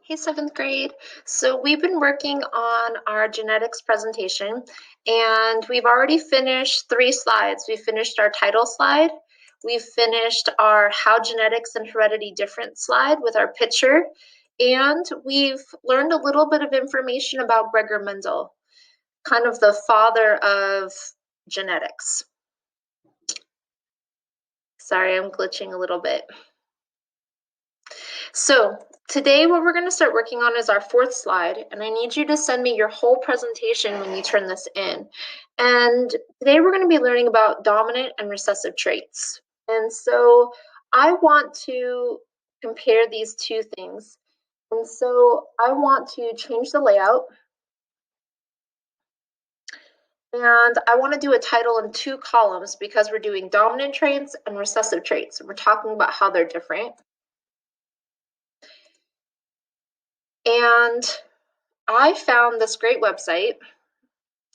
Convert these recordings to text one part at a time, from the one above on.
Hey, seventh grade. So we've been working on our genetics presentation and we've already finished 3 slides. We finished our title slide. We've finished our how genetics and heredity different slide with our picture. And we've learned a little bit of information about Gregor Mendel, kind of the father of genetics. Sorry, I'm glitching a little bit. So today what we're going to start working on is our 4th slide, and I need you to send me your whole presentation when you turn this in. And today we're going to be learning about dominant and recessive traits. And so I want to compare these two things. And so I want to change the layout. And I want to do a title in 2 columns because we're doing dominant traits and recessive traits. We're talking about how they're different. And I found this great website.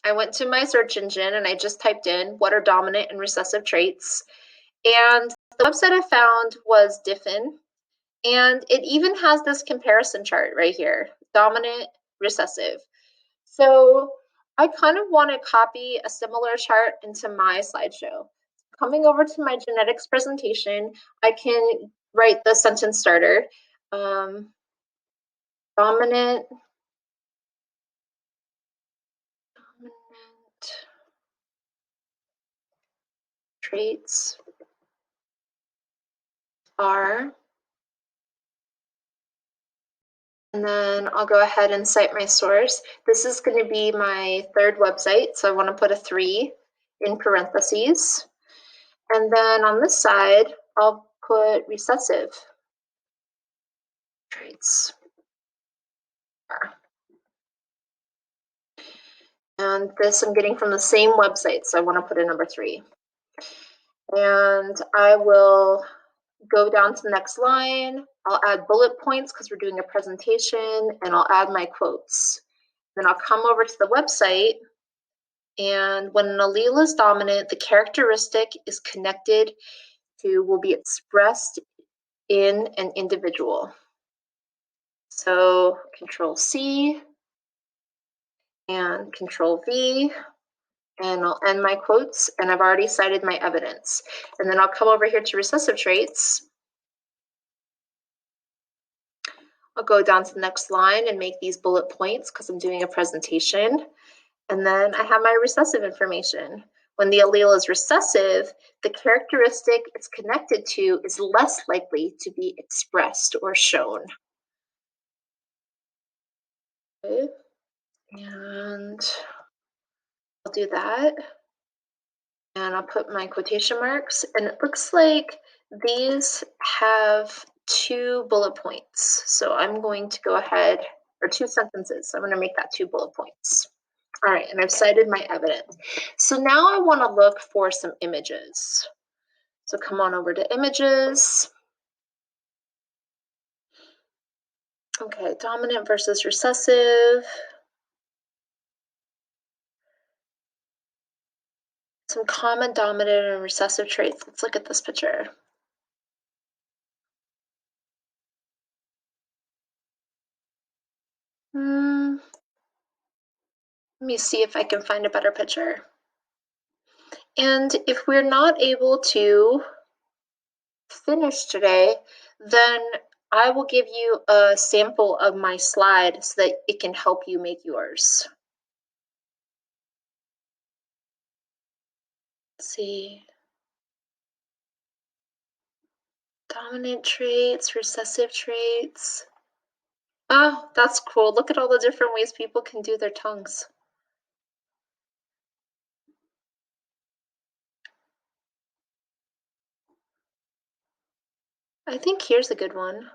I went to my search engine and I just typed in what are dominant and recessive traits. And the website I found was Diffin. And it even has this comparison chart right here, dominant, recessive. So I kind of want to copy a similar chart into my slideshow. Coming over to my genetics presentation, I can write the sentence starter. Dominant traits are, and then I'll go ahead and cite my source. This is going to be my 3rd website, so I want to put a 3 in parentheses. And then on this side, I'll put recessive traits. And this I'm getting from the same website, so I want to put a number 3. And I will go down to the next line. I'll add bullet points because we're doing a presentation, and I'll add my quotes. Then I'll come over to the website, and when an allele is dominant, the characteristic is connected to, will be expressed in an individual. So Control C and Control V, and I'll end my quotes, and I've already cited my evidence. And then I'll come over here to recessive traits. I'll go down to the next line and make these bullet points because I'm doing a presentation. And then I have my recessive information. When the allele is recessive, the characteristic it's connected to is less likely to be expressed or shown. Okay. And I'll do that. And I'll put my quotation marks. And it looks like these have 2 bullet points. So I'm going to go ahead, or 2 sentences. So I'm going to make that 2 bullet points. All right, and I've cited my evidence. So now I want to look for some images. So come on over to images. Okay, dominant versus recessive. Some common dominant and recessive traits. Let's look at this picture. Let me see if I can find a better picture. And if we're not able to finish today, then I will give you a sample of my slide so that it can help you make yours. Let's see. Dominant traits, recessive traits. Oh, that's cool. Look at all the different ways people can do their tongues. I think here's a good one.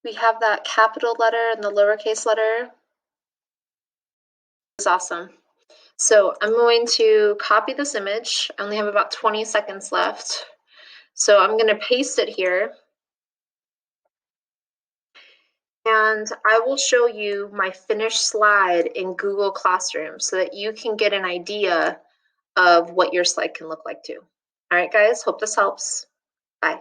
We have that capital letter and the lowercase letter. It's awesome. So I'm going to copy this image. I only have about 20 seconds left. So I'm going to paste it here. And I will show you my finished slide in Google Classroom so that you can get an idea of what your slide can look like too. All right, guys, hope this helps. Bye.